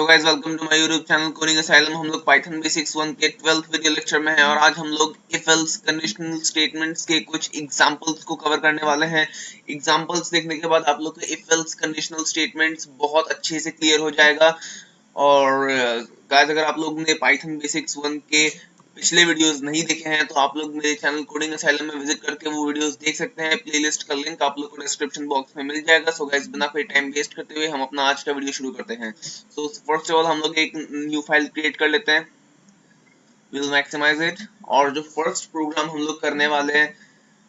तो guys welcome to my YouTube channel coding asylum. हम लोग पाइथन बेसिक्स 1 के 12th वीडियो लेक्चर में हैं और आज हम लोग इफ एल्स कंडीशनल स्टेटमेंट्स के कुछ एग्जांपल्स को कवर करने वाले हैं। एग्जांपल्स देखने के बाद आप लोग को इफ एल्स कंडीशनल स्टेटमेंट्स बहुत अच्छे से क्लियर हो जाएगा। और गाइस अगर आप लोग ने पाइथन बेसिक्स 1 के पिछले वीडियोस नहीं देखे हैं तो आप लोग मेरे चैनल कोडिंग असाइलम में विजिट करके वो वीडियोस देख सकते हैं। प्लेलिस्ट का लिंक आप लोग को डिस्क्रिप्शन बॉक्स में मिल जाएगा। सो गाइस बिना कोई टाइम वेस्ट करते हुए हम अपना आज का वीडियो शुरू करते हैं। सो फर्स्ट ऑफ ऑल हम लोग एक न्यू फाइल क्रिएट कर लेते हैं। Will maximize it. और जो फर्स्ट प्रोग्राम हम लोग करने वाले हैं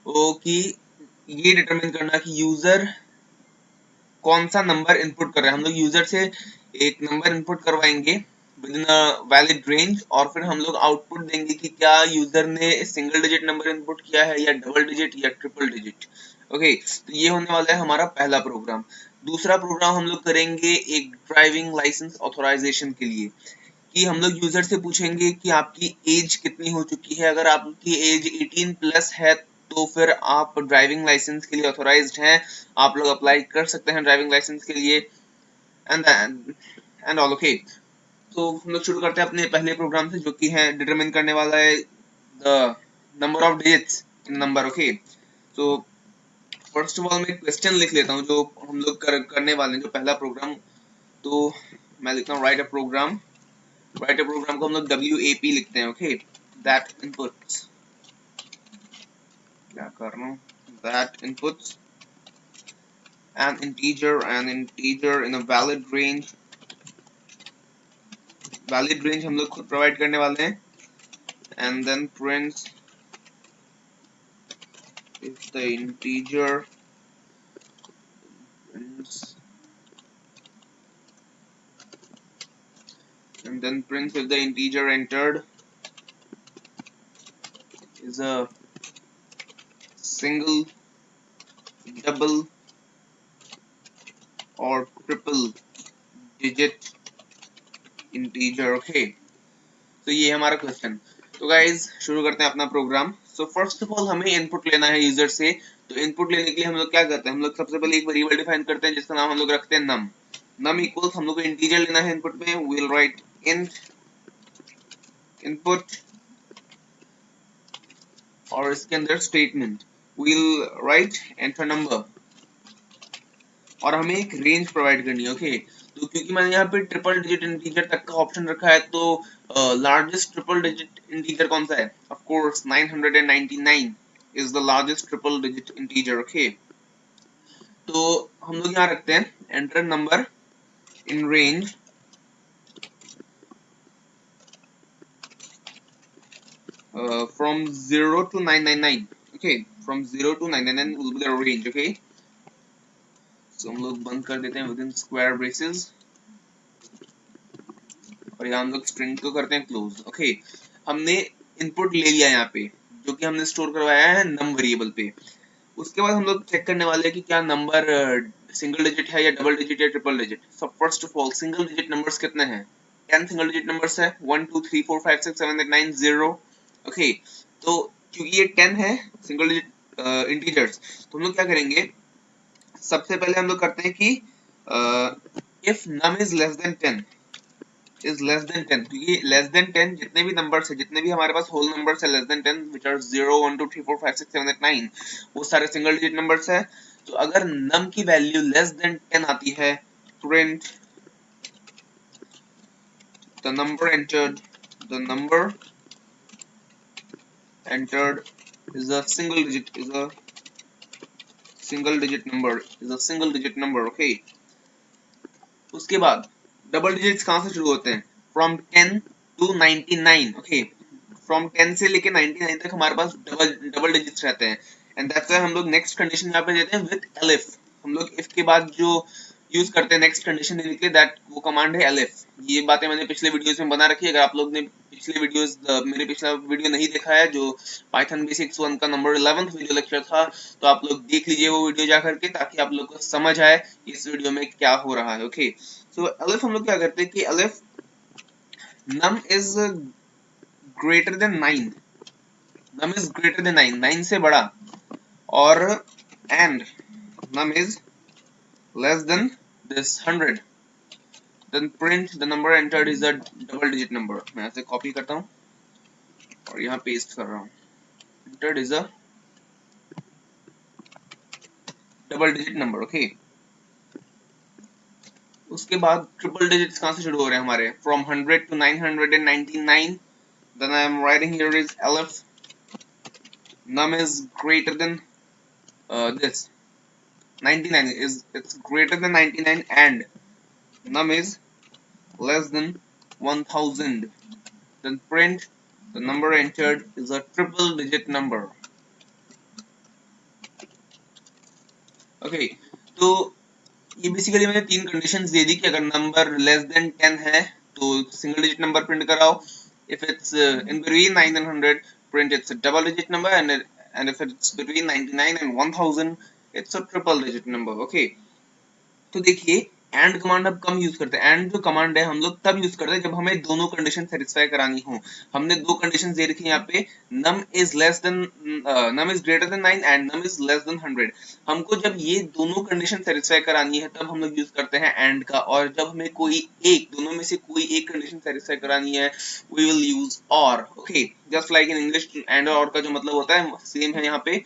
वो कि ये डिटरमिन करना कि यूजर कौन सा नंबर इनपुट कर रहे हैं। हम लोग यूजर से एक नंबर इनपुट करवाएंगे with in a valid range और फिर हम लोग आउटपुट देंगे कि क्या यूजर ने सिंगल डिजिट नंबर इनपुट किया है या डबल डिजिट या ट्रिपल डिजिट। ओके, तो ये होने वाला है हमारा पहला प्रोग्राम। दूसरा प्रोग्राम हम लोग करेंगे एक ड्राइविंग लाइसेंस ऑथराइजेशन के लिए कि हम लोग यूजर से पूछेंगे कि आपकी एज कितनी हो चुकी है। अगर आपकी एज 18 प्लस है तो फिर आप ड्राइविंग लाइसेंस के लिए ऑथोराइज्ड हैं, आप लोग अप्लाई कर सकते हैं ड्राइविंग लाइसेंस के लिए। And and all okay. तो हम लोग शुरू करते हैं अपने पहले प्रोग्राम से जो कि है डिटरमिन करने वाला है the number of digits in number. Okay, तो फर्स्ट ऑफ ऑल मैं क्वेश्चन लिख लेता हूँ जो हम लोग करने वाले हैं, जो पहला प्रोग्राम। तो मैं लिखता हूँ राइट अ प्रोग्राम को हम लोग WAP लिखते हैं। ओके, दैट इनपुट्स, क्या कर रहा हूँ, that inputs an integer in a valid range हम लोग खुद प्रोवाइड करने वाले हैं। and then prints if the integer entered is a single, double or triple digit integer। Okay, तो ये हमारा क्वेश्चन। तो गाइज शुरू करते हैं अपना program. So first of all हमें इनपुट लेना है यूजर से। तो इनपुट लेने के लिए हम लोग क्या करते हैं, हम लोग सबसे पहले एक वेरिएबल डिफाइन करते हैं जिसका नाम हम लोग रखते हैं नम इक्वल्स, हम लोग को इंटीजर लेना है इनपुट में। वील राइट इंट इनपुट और इसके अंदर statement we'll write enter number और हमें एक रेंज प्रोवाइड करनी है। ओके, तो क्योंकि मैंने यहाँ पे ट्रिपल डिजिट इंटीजर तक का ऑप्शन रखा है तो लार्जेस्ट ट्रिपल डिजिट इंटीजर कौन सा है, of course 999 is the largest triple digit integer. Okay, तो हम लोग यहाँ रखते हैं enter number in range from 0 to 999। okay, from 0 to 999 will be the range। okay, so हम लोग बंद कर देते हैं विद इन स्क्वायर ब्रेसेस और यहाँ हम लोग स्ट्रिंग को करते हैं क्लोज। ओके, हमने इनपुट ले लिया यहाँ पे जो कि हमने स्टोर करवाया है नम वेरिएबल पे। उसके बाद हम लोग चेक करने वाले हैं कि क्या नंबर सिंगल डिजिट है या डबल डिजिट या triple digit. So first of all single digit numbers कितने हैं, 10 सिंगल डिजिट नंबर्स है, 1 2 3 4 5 6 7 8 9 0। ओके, तो क्योंकि ये 10 है सिंगल डिजिट इंटीजर्स तो हम लोग क्या करेंगे, सबसे पहले हम लोग करते हैं कि if num is less than 10 क्योंकि लेस देन 10 जितने भी नंबर्स है, जितने भी हमारे पास होल नंबर्स है लेस देन 10 व्हिच आर 0 1 2 3 4 5 6 7 8 9 वो सारे सिंगल डिजिट नंबर्स है। तो अगर नम की वैल्यू लेस देन 10 आती है print the number entered is a single digit number। Okay, उसके बाद डबल डिजिट्स कहां से शुरू होते हैं, फ्रॉम 10 टू 99। ओके, फ्रॉम 10 से लेके 99 तक हमारे पास डबल डिजिट्स रहते हैं। एंड दैट्स व्हाई हम लोग नेक्स्ट कंडीशन यहाँ पे देते हैं विद elif। हम लोग इफ के बाद जो यूज करते हैं नेक्स्ट कंडीशन देने के लिए दैट वो कमांड है elif। ये बातें मैंने पिछले वीडियोस में बना रखी है। अगर आप लोग ने पिछले वीडियोस मेरे पिछला वीडियो नहीं देखा है जो पाइथन बेसिक्स 1 का नंबर 11th वीडियो लेक्चर था तो आप लोग देख लीजिए वो वीडियो जा करके ताकि आप लोग को समझ आए इस वीडियो में क्या हो रहा है। ओके, सो elif हम लोग क्या करते हैं कि elif num is greater than 9, num is greater than 9, 9 से बड़ा, और and num is less than this 100, then print the number entered is a double digit number. मैं ऐसे कॉपी करता हूँ और यहाँ पेस्ट कर रहा हूँ, entered is a double digit number. Okay, उसके बाद ट्रिपल डिजिट्स कहाँ से शुरू हो रहे हैं हमारे, from 100 to 999. then I am writing here is elif num is greater than this 99 is it's greater than 99 and num is less than 1000. then print the number entered is a triple digit number. Okay, तो ये basically मैंने तीन conditions दे दी कि अगर number less than 10 है तो single digit number print कराओ, if it's in between 9 and 100 print it's a double digit number, and if it's between 99 and 1000 it's a triple digit number. okay, तो देखिए and command अब कम use करते हैं. And जो command है हम लोग तब यूज करते हैं जब हमें दोनों कंडीशन सेटिस्फाई करानी हो. हमने दो कंडीशन दे रखी है यहाँ पे, num is greater than 9 and num is less than 100. हमको जब ये दोनों कंडीशन सेटिस्फाई करानी है तब हम लोग यूज करते हैं एंड का, और जब हमें कोई एक दोनों में से कोई एक कंडीशन सेटिस्फाई करानी है वी विल यूज और. Okay, just like in English and और का जो मतलब होता है सेम है यहाँ पे.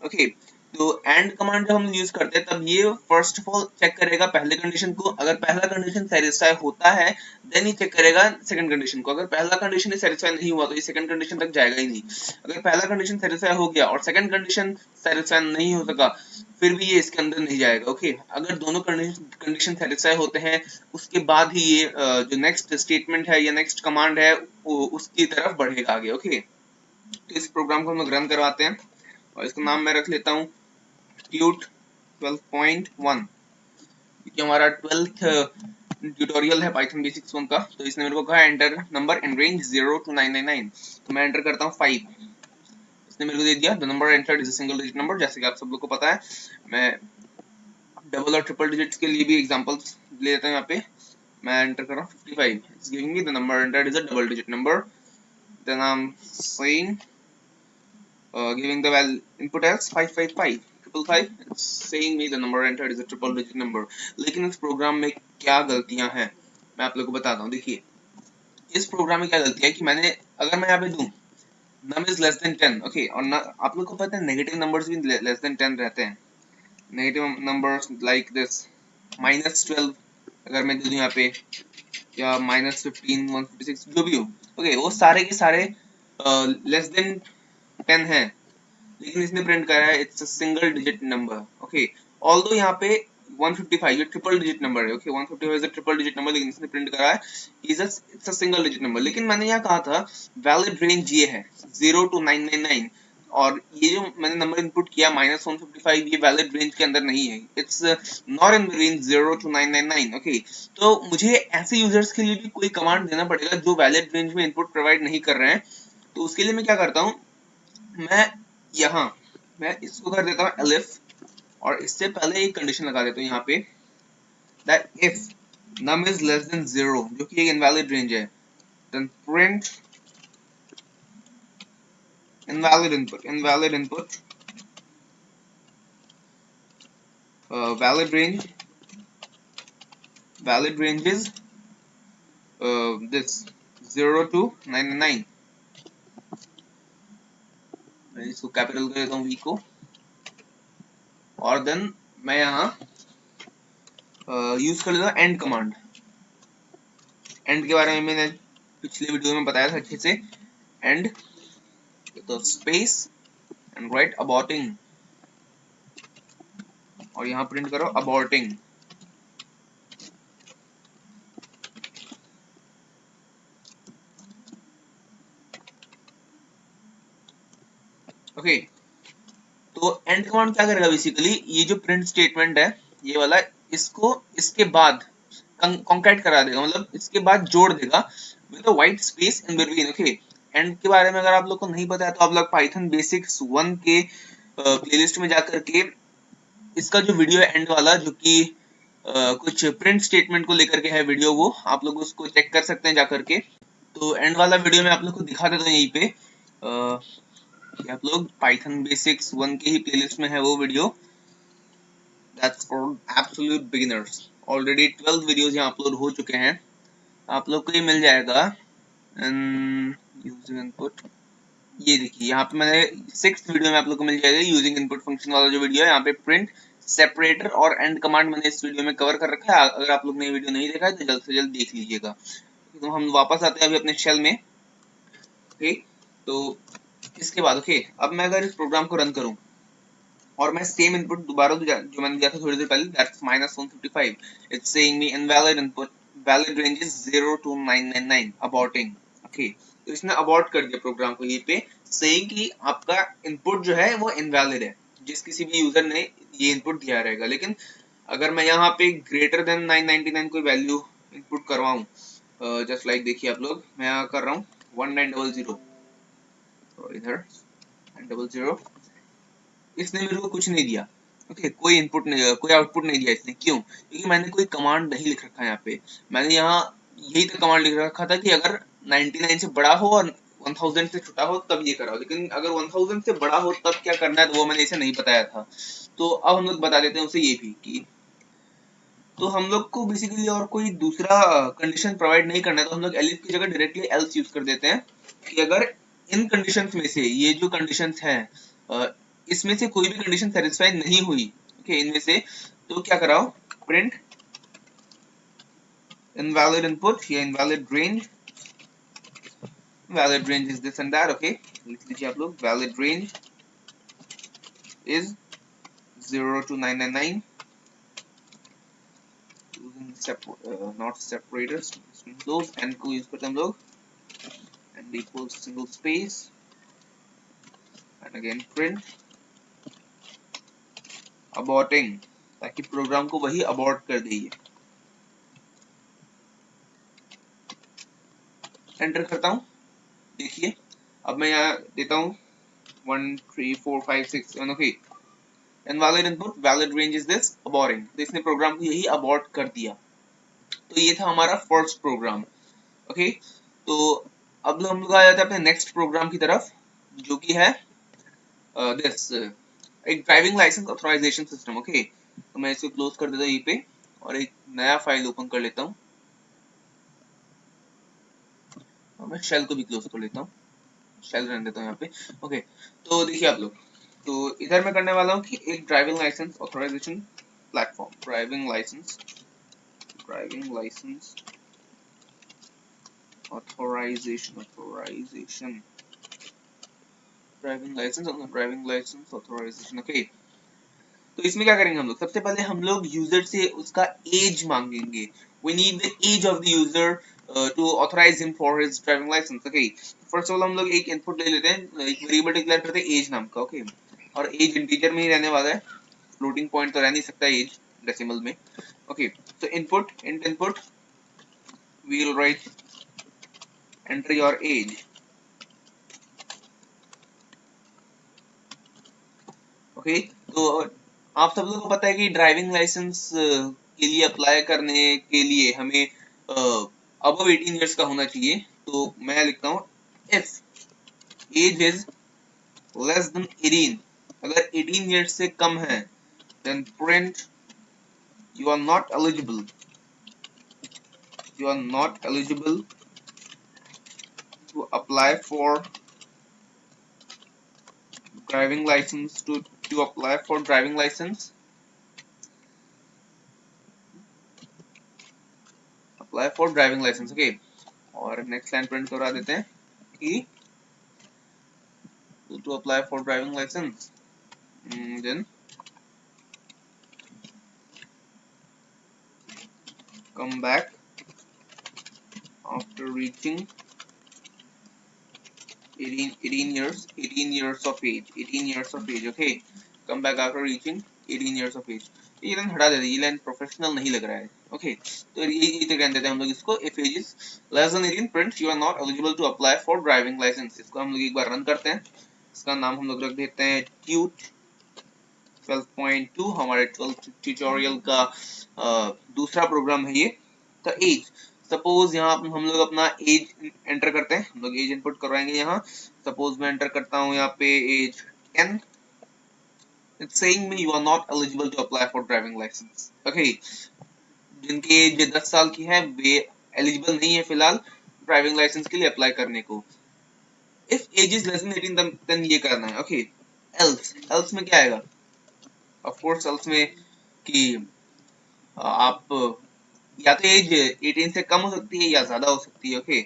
ओके, तो एंड कमांड जब हम यूज करते हैं तब ये फर्स्ट ऑफ ऑल चेक करेगा पहले कंडीशन को. अगर पहला कंडीशन सेटिस्फाई होता है देन ही चेक करेगा सेकंड कंडीशन को. अगर पहला कंडीशन ही सेटिस्फाई नहीं हुआ तो ये सेकंड कंडीशन तक जाएगा ही नहीं. अगर पहला कंडीशन सेटिस्फाई हो गया और सेकंड कंडीशन सेटिस्फाई नहीं हो सका फिर भी ये इसके अंदर नहीं जाएगा. ओके, अगर दोनों कंडीशन सेटिस्फाई होते हैं उसके बाद ही ये जो नेक्स्ट स्टेटमेंट है या नेक्स्ट कमांड है उसकी तरफ बढ़ेगा आगे. ओके, तो इस प्रोग्राम को हम लोग रन करवाते हैं और इसका नाम मैं रख लेता हूँ ट्यूट 12.1, क्योंकि हमारा 12th ट्यूटोरियल है पाइथन बेसिक्स 1 का. तो इसने मेरे को कहा enter number in range 0 to 999. तो मैं एंटर करता हूँ 5. इसने मेरे को दे दिया the number entered is a single digit number. जैसे कि आप सब लोग को पता है, मैं डबल और ट्रिपल डिजिट्स के लिए भी एग्जांपल्स ले लेता हूँ. यहाँ पे मैं एंटर कर रहा हूँ 55. It's giving me the number entered is a double digit number. Then I am saying giving the value input as 555. 555, it's saying me the number entered is a triple digit number. लेकिन इस programme में क्या गलतियां हैं मैं आप लोगों को बताता हूँ. देखिए इस प्रोग्राम में क्या गलती है कि मैंने अगर मैं यहाँ पे दूं num is less than 10. Okay, और आप लोग को पता है नेगेटिव नंबर्स भी लेस देन 10 रहते हैं. नेगेटिव नंबर्स लाइक दिस -12 अगर मैं दे दूं यहाँ पे, या -15 156 जो भी हो. ओके, वो सारे के सारे लेस देन 10 है, लेकिन इसने प्रिंट करा है it's a single digit number. Okay, although यहाँ पे 155 ये ट्रिपल डिजिट नंबर है. Okay, 155 is a triple digit number, लेकिन इसने प्रिंट करा है it's a single digit number. लेकिन मैंने यहाँ कहा था वैलिड रेंज ये है 0 to 999, और ये जो मैंने नंबर इनपुट किया -155 ये वैलिड रेंज के अंदर नहीं है. It's not in range 0 to 999. Okay, तो मुझे ऐसे यूजर्स के लिए भी कोई कमांड देना पड़ेगा जो वैलिड रेंज में इनपुट प्रोवाइड नहीं कर रहे हैं. तो उसके लिए मैं क्या करता हूँ, मैं इसको कर देता हूँ elif, और इससे पहले एक कंडीशन लगा देता हूँ यहाँ पे that if num is less than 0 जो कि एक इनवैलिड रेंज है, then print invalid input valid range is this 0 to 999. मैं इसको कैपिटल कर देता हूँ v को, और देन मैं यहाँ यूज कर लेता हूँ एंड कमांड. एंड के बारे में मैंने पिछले वीडियो में बताया था अच्छे से. एंड तो स्पेस एंड राइट अबॉर्टिंग, और यहाँ प्रिंट करो अबॉर्टिंग. ओके, तो एंड कमांड क्या करेगा बेसिकली, ये जो प्रिंट स्टेटमेंट है ये वाला, इसको इसके बाद कॉन्कैट करा देगा, मतलब इसके बाद जोड़ देगा with a white space in between. Okay, and के बारे में अगर आप लोग को नहीं पता है तो आप लोग पाइथन बेसिक्स 1 के प्लेलिस्ट में जाकर के इसका जो वीडियो है एंड वाला, जो कि कुछ प्रिंट स्टेटमेंट को लेकर के है वीडियो, वो आप लोग उसको चेक कर सकते हैं जाकर के. तो एंड वाला वीडियो मैं आप लोग को दिखा देता हूँ यहीं पे. आप लोग पाइथन बेसिक्स 1 के ही प्लेलिस्ट में है वो video. That's for absolute beginners. Already 12 videos यहाँ अपलोड हो चुके हैं आप लोग को ये मिल जाएगा यूजिंग इनपुट। ये देखिए यहाँ पे मैंने 6th वीडियो में आप लोग को मिल जाएगा यूजिंग इनपुट फंक्शन वाला जो वीडियो है। यहाँ पे प्रिंट, सेपरेटर और एंड कमांड मैंने इस वीडियो में कवर कर रखा है। अगर आप लोग ने वीडियो नहीं देखा है तो जल्द से जल्द देख लीजिएगा। तो हम वापस आते हैं अभी अपने शेल में। ओके, तो इसके बाद ओके, अब मैं अगर इस प्रोग्राम को रन करूं और मैं सेम इनपुट दोबारा जो मैंने दिया था थोड़ी देर पहले, that's -155, it's saying me invalid input, valid range is 0 to 999, aborting. Okay, तो इसने अबॉर्ट कर दिया प्रोग्राम को, ये पे सेइंग कि आपका इनपुट जो है वो इनवैलिड है, जिस किसी भी यूजर ने ये इनपुट दिया रहेगा। लेकिन अगर मैं यहाँ पे ग्रेटर देन 999 कोई वैल्यू इनपुट करवाऊं, जस्ट लाइक देखिए आप लोग, मैं यहाँ कर रहा हूँ 1900, तो इधर 900, इसने मेरे को कुछ नहीं दिया। ओके, कोई इनपुट नहीं, कोई आउटपुट नहीं दिया इसने। क्यों? क्योंकि मैंने कोई कमांड नहीं लिख रखा है यहाँ पे। मैंने यहाँ यही तो कमांड लिख रखा था कि अगर 99 से बड़ा हो और 1000 से छोटा हो तब ये कराओ, लेकिन अगर 1000 से बड़ा हो तब क्या करना है तो वो मैंने इसे नहीं बताया था। तो अब हम लोग बता देते हैं उसे ये भी कि, तो हम लोग को बेसिकली और कोई दूसरा कंडीशन प्रोवाइड नहीं करना है, तो हम लोग एलिफ की जगह डायरेक्टली एल्स यूज कर देते हैं कि अगर इन कंडीशंस में से, ये जो कंडीशंस हैं इसमें से कोई भी कंडीशन सेटिस्फाई नहीं हुई, ओके, इनमें से, तो क्या कराओ, प्रिंट इनवैलिड इनपुट या invalid range. Valid range is this and that. Okay, लिख लीजिए आप लोग, valid range is 0 to 999, not separators, close, and को यूज करते हैं हम लोग, and equals single space and again print aborting, ताकि प्रोग्राम को वही अबॉर्ट कर दे। एंटर करता हूँ, देखिए अब मैं यहाँ देता हूँ 1 3 4 5 6 7। Okay, invalid input, valid range is this, aborting, तो इसने प्रोग्राम को यही अबॉर्ट कर दिया। तो ये था हमारा फर्स्ट प्रोग्राम। ओके, तो अब हम लोग आ जाते हैं अपने नेक्स्ट प्रोग्राम की तरफ, जो कि है दिस, एक driving licence authorisation system. Okay, तो मैं इसको क्लोज कर देता हूँ ये पे, और एक नया फाइल ओपन कर लेता हूँ, और मैं शेल को भी क्लोज कर लेता हूँ, शेल रहने देता हूँ यहाँ पे। ओके, तो देखिए आप लोग, तो इधर मैं करने वाला हूँ कि एक driving licence authorisation platform, driving licence authorisation authorisation. Okay, तो इसमें क्या करेंगे हम लोग, सबसे पहले हम लोग यूजर से उसका एज मांगेंगे। We need the age of the user to authorise him for his driving licence. Okay, first of all हम लोग एक इनपुट ले लेते हैं, एक वेरिएबल डिक्लेयर करते हैं एज नाम का। ओके, और एज इंटीजर में ही रहने वाला है, फ्लोटिंग पॉइंट तो रह नहीं सकता एज डेसिमल में। ओके, तो input, int input, we will write enter your age. Okay, तो आप सब लोगों को पता है कि ड्राइविंग लाइसेंस के लिए अप्लाई करने के लिए हमें अबव 18 इयर्स का होना चाहिए। तो मैं लिखता हूँ if age is less than 18, अगर 18 इयर्स से कम है, then print you are not eligible, to apply for driving licence, to apply for driving licence, apply for driving licence. Okay, और नेक्स्ट लाइन प्रिंट करवा देते हैं कि to apply for driving license, then come back after reaching 18 years of age। okay, come back after reaching 18 years of age। ये line हटा देते हैं, ये लाइन प्रोफेशनल नहीं लग रहा है। ओके, तो ये तो कहते हैं हम लोग इसको, if age is less than 18 print you are not eligible to apply for driving license। इसको हम लोग एक बार रन करते हैं, इसका नाम हम लोग रख देते हैं ट्यूट 12.2, हमारे 12th ट्यूटोरियल का दूसरा प्रोग्राम है ये। तो एज, सपोज यहाँ हम लोग अपना एज एंटर करते हैं, हम लोग एज इनपुट करवाएंगे यहाँ। सपोज मैं एंटर करता हूँ यहाँ पे as 10, it's saying me you are not eligible to apply for driving license। okay, जिनकी एज 10 साल की है वे एलिजिबल नहीं है फिलहाल ड्राइविंग लाइसेंस के लिए अप्लाई करने को। If age is less than 18 then ये करना है। ओके, एल्स में क्या आएगा? ऑफ कोर्स एल्स में कि आप या तो एज 18 से कम हो सकती है या ज्यादा हो सकती है। ओके,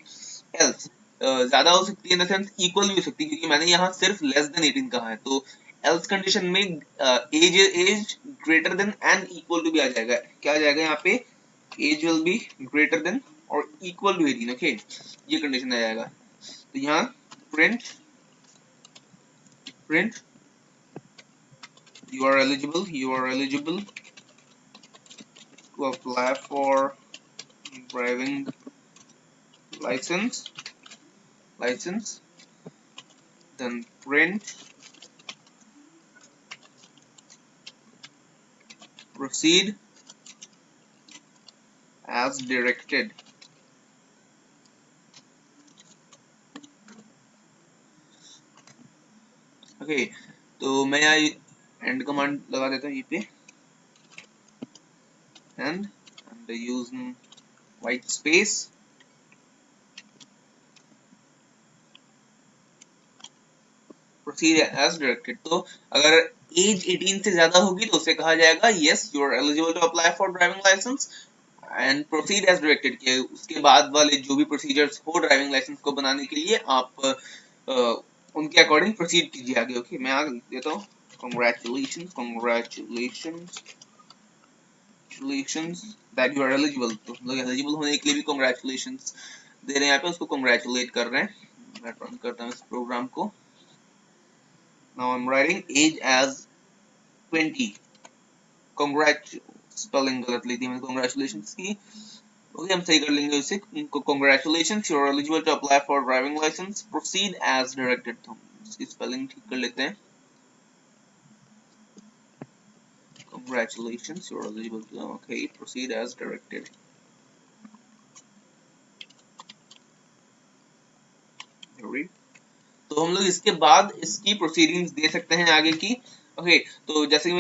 एल्स ज्यादा हो सकती है इन द सेंस इक्वल भी हो सकती है, क्योंकि मैंने यहाँ सिर्फ लेस देन 18 कहा है, तो एल्स कंडीशन में age greater than and equal to भी आ जाएगा। क्या आ जाएगा यहाँ पे? Age will be greater than और इक्वल टू 18। ओके, ये कंडीशन आ जाएगा। तो यहाँ print you are eligible to apply for driving license, then print proceed as directed। Okay, तो मैं यहाँ एंड कमांड लगा देता हूँ ये पे, and use white space, proceed as directed। तो अगर एज 18 से ज्यादा होगी तो उसे कहा जाएगा yes you are eligible to apply for driving license and proceed as directed, के उसके बाद वाले जो भी प्रोसीजर्स हो ड्राइविंग लाइसेंस को बनाने के लिए आप उनके अकॉर्डिंग प्रोसीड कीजिए आगे। ओके, मैं आगे लिख देता हूँ congratulations that you are eligible। तो हम लोग एलिजिबल होने के लिए भी congratulations दे रहे हैं यहाँ पे, उसको congratulate कर रहे हैं। मैं रन करता हूँ इस प्रोग्राम को। Now I'm writing age as 20। Spelling गलत लिख दी मैंने congratulations की। ओके, हम सही कर लेंगे उसे। congratulations you are eligible to apply for driving license, proceed as directed। तो इसकी स्पेलिंग ठीक कर लेते हैं। congratulations you are eligible to, okay, proceed as directed। तो हम लोग इसके बाद इसकी प्रोसीडिंग्स दे सकते हैं आगे की। ओके, तो जैसे कि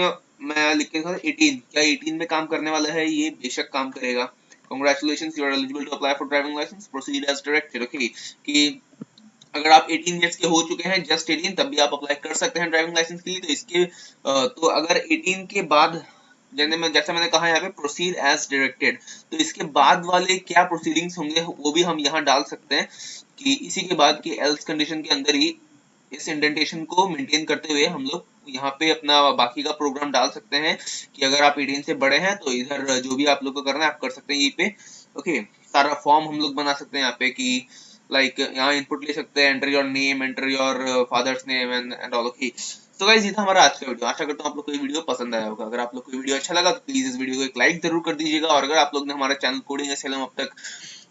मैं लिख के 18, क्या 18 में काम करने वाला है? ये बेशक काम करेगा। congratulations you are eligible to apply for driving license, proceed as directed। Okay, कि अगर आप 18 इयर्स के हो चुके हैं, जस्ट 18, तब भी आप अप्लाई कर सकते हैं ड्राइविंग लाइसेंस के लिए। तो इसके तो अगर 18 के बाद जैसे मैंने कहा यहाँ पे प्रोसीड एज डायरेक्टेड, तो इसके बाद वाले क्या प्रोसीडिंग्स होंगे वो भी हम यहाँ डाल सकते हैं कि इसी के बाद की एल्स कंडीशन के अंदर ही इस इंडेंटेशन को मेंटेन करते हुए हम लोग यहाँ पे अपना बाकी का प्रोग्राम डाल सकते हैं कि अगर आप 18 से बड़े हैं तो इधर जो भी आप लोग को करना है आप कर सकते हैं यहीं पे। ओके, सारा फॉर्म हम लोग बना सकते हैं यहाँ पे कि लाइक यहाँ इनपुट ले सकते हैं, enter your name, enter your father's name and all. Okay, तो गाइस ये था हमारा आज का वीडियो। आशा करता हूँ आप लोग को ये वीडियो पसंद आया होगा। अगर आप लोग को ये वीडियो अच्छा लगा तो प्लीज इस वीडियो को एक लाइक जरूर कर दीजिएगा, और अगर आप लोग ने हमारा चैनल कोडिंग एसएलएम अब तक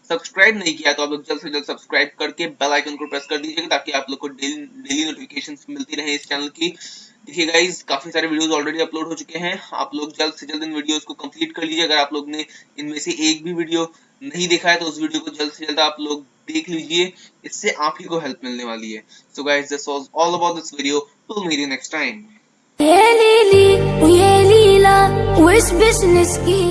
सब्सक्राइब नहीं किया तो आप लोग जल्द से जल्द सब्सक्राइब करके बेल आइकन को प्रेस कर दीजिएगा, ताकि आप लोग को डेली नोटिफिकेशंस मिलती रहे इस चैनल की। देखिए गाइस, काफी सारे वीडियोस ऑलरेडी अपलोड हो चुके हैं, आप लोग जल्द से जल्द इन वीडियोस को कंप्लीट कर लीजिए। अगर आप लोग ने इनमें से एक भी वीडियो नहीं देखा है तो उस वीडियो को जल्द से जल्द आप लोग देख लीजिए, इससे आप ही को हेल्प मिलने वाली है। So guys, this was all about this video. Will meet you next time. ये लीली वो ये लीला वो इस बिजनेस की